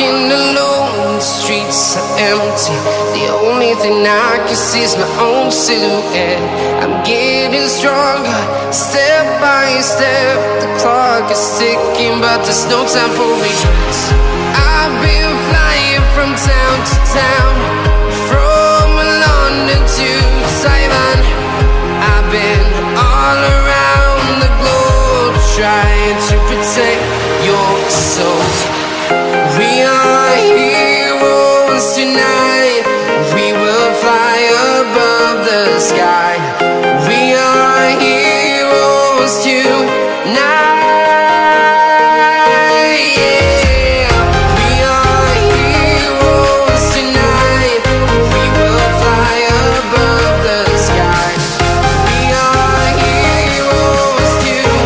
Walking alone, the streets are empty. The only thing I can see is my own silhouette. I'm getting stronger, step by step. The clock is ticking, but there's no time for regrets. I've been flying from town to town, from London to Taiwan. I've been all around the globe, trying to protect your soul. We are heroes tonight. We will fly above the sky. We are heroes tonight. Yeah. We are heroes tonight. We will fly above the sky. We are heroes tonight.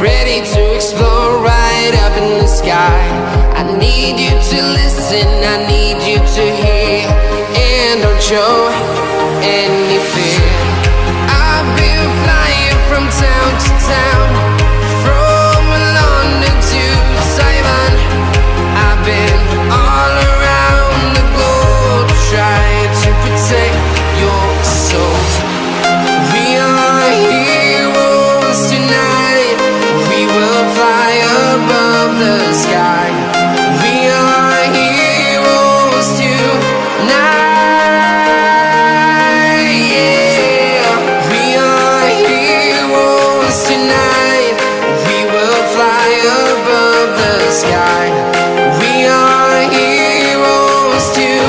Ready to explore right up in the sky. I need you to listen, I need you to hear, and don't show any fear. I've been flying from town to town, from London to Taiwan. I've been all around the globe, trying to protect your soul. We are heroes tonight. We will fly above the sky. We are heroes tonight. Yeah. We are heroes tonight. We will fly above the sky. We are heroes tonight.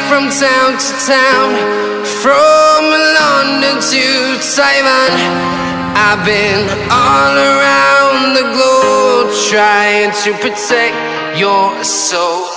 From town to town, from London to Taiwan. I've been all around the globe, trying to protect your soul.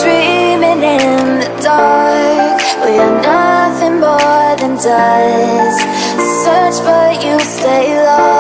dreaming in the dark. We are nothing more than dust. Search but you stay lost.